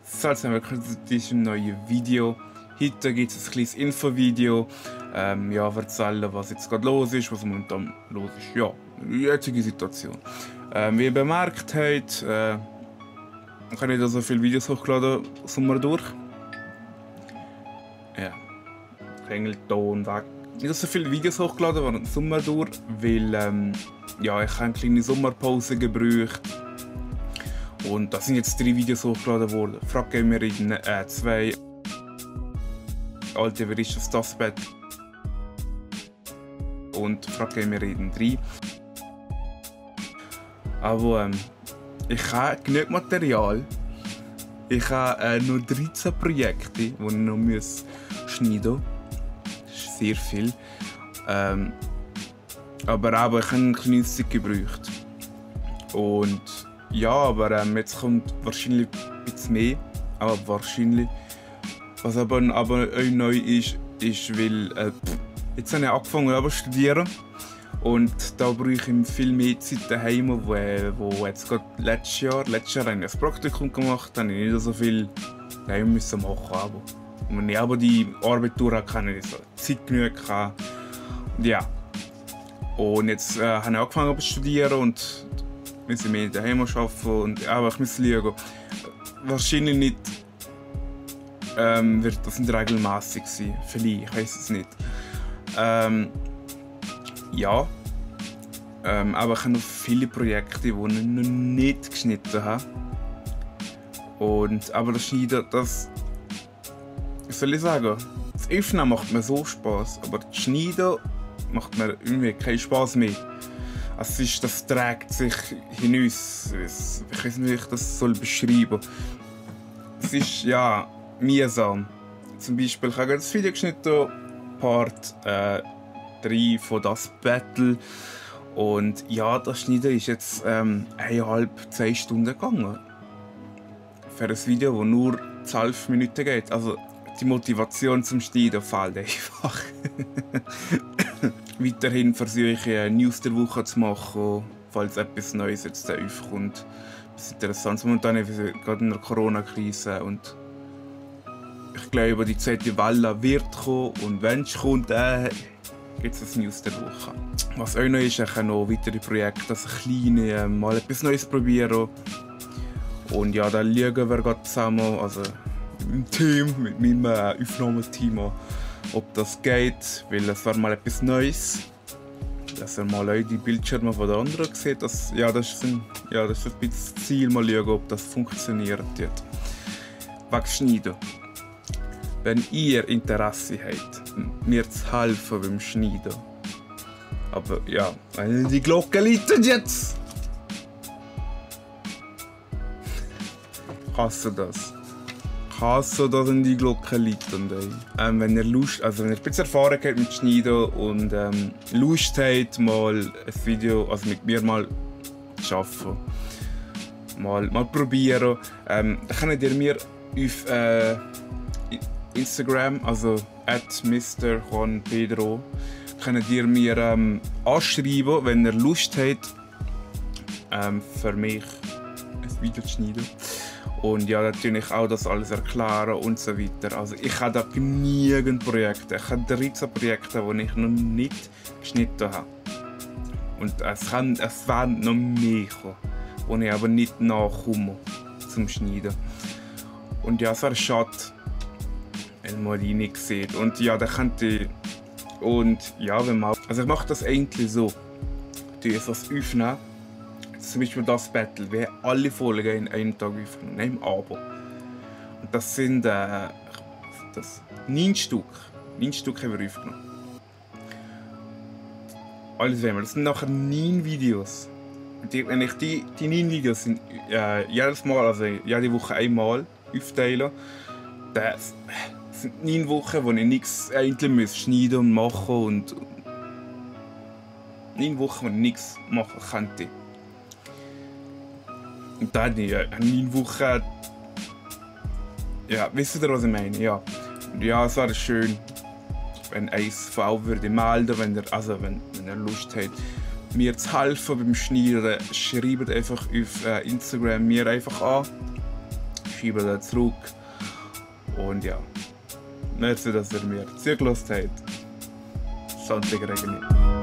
Salz haben wir zu diesem neuen Video. Heute gibt es ein kleines Infovideo. Ja, erzählen, was jetzt gerade los ist, was momentan los ist. Ja, die jetzige Situation. Wie ihr bemerkt habt, ich habe nicht so viele Videos hochgeladen, Sommer durch. Ja, Klingelton weg. Nicht so viele Videos hochgeladen während dem Sommer durch, weil ja, ich habe eine kleine Sommerpause gebraucht. Und da sind jetzt 3 Videos hochgeladen worden. Frage mir in 2. Alte, wer ist das Bett? Und Frage mir in 3. Aber ich habe genug Material. Ich habe nur 13 Projekte, die ich noch schneiden muss. Das ist sehr viel. Aber ich habe eine kleine Zeit gebraucht. Und ja, aber jetzt kommt wahrscheinlich ein bisschen mehr. Aber wahrscheinlich. Was aber auch neu ist, weil jetzt habe ich angefangen zu studieren. Und da brauche ich viel mehr Zeit daheim, wo jetzt gerade letztes Jahr habe ich ein Praktikum gemacht, habe ich nicht so viel daheim machen. Aber wenn ich aber die Arbeit durch hatte, habe ich so Zeit genug gehabt. Ja. Und jetzt habe ich angefangen zu studieren und müssen mehr daheim arbeiten und aber ich muss schauen. Wahrscheinlich nicht wird das nicht regelmäßig sein. Vielleicht, ich weiß es nicht. Ja. Aber ich habe noch viele Projekte, die ich noch nicht geschnitten habe. Aber das Schneiden, das... Was soll ich sagen? Das Öffnen macht mir so Spass, aber das Schneiden macht mir irgendwie keinen Spass mehr. Also das trägt sich hinaus. Ich weiß nicht, wie ich das beschreiben soll. Es ist ja mühsam. Zum Beispiel, ich habe das Video geschnitten, Part 3 von «Das Battle». Und ja, das Schneiden ist jetzt 1,5–2 Stunden gegangen. Für ein Video, das nur 12 Minuten geht. Also die Motivation zum Schneiden fehlt einfach. Weiterhin versuche ich News der Woche zu machen, falls etwas Neues jetzt aufkommt. Das ist interessant. Momentan gerade in der Corona-Krise und ich glaube, die zweite Welle wird kommen und wenn es kommt, gibt es das News der Woche. Was auch noch ist, ich habe noch weitere Projekte, das kleine, mal etwas Neues probieren. Und ja, dann schauen wir gerade zusammen, also im Team, mit meinem Aufnahmeteam, ob das geht, weil es wäre mal etwas Neues. Dass ihr mal auch die Bildschirme von den anderen seht. Das ist ein bisschen das Ziel, mal schauen, ob das funktioniert wird. Wegschneiden. Wenn ihr Interesse habt, mir zu helfen beim Schneiden. Aber ja, die Glocke läutet jetzt! Ich hasse das. Ich hasse, dass in die Glocke läutet. Wenn ihr Lust, also wenn ihr ein bisschen Erfahrung habt mit Schneiden und Lust habt, mal ein Video, also mit mir mal zu arbeiten, mal probieren, dann könnt ihr mir auf Instagram, also @MrJuanPedro, könnt ihr mir anschreiben, wenn ihr Lust habt, für mich ein Video zu schneiden. Und ja, natürlich auch das alles erklären und so weiter. Also ich habe da genügend Projekte. Ich habe 13 Projekte, die ich noch nicht geschnitten habe. Und es werden noch mehr kommen, wo ich aber nicht nachkomme zum Schneiden. Und ja, es wäre schade, wenn man die nicht sieht. Und ja, dann könnt ihr... Und ja, wenn man... Also ich mache das eigentlich so. Ich das aufnehmen. Zum Beispiel «Das Battle», wir haben alle Folgen in einem Tag aufgenommen, in einem Abo. Und das sind 9 Stück. 9 Stück haben wir aufgenommen. Alles wenn wir. Das sind nachher 9 Videos. Wenn ich die 9 Videos sind, jedes Mal, also jede Woche einmal aufteile, das sind 9 Wochen, wo ich nichts eigentlich schneiden und machen und 9 Wochen, wo ich nichts machen könnte. Und dann 9 Wochen. Ja, wisst ihr, was ich meine? Ja. Ja, es wäre schön, wenn eins von euch würde melden, wenn ihr Lust habt, mir zu helfen beim Schneiden. Schreibt einfach auf Instagram mir einfach an. Scheibe da zurück. Und ja, merci, dass ihr mir zugelassen habt. Santig Regni.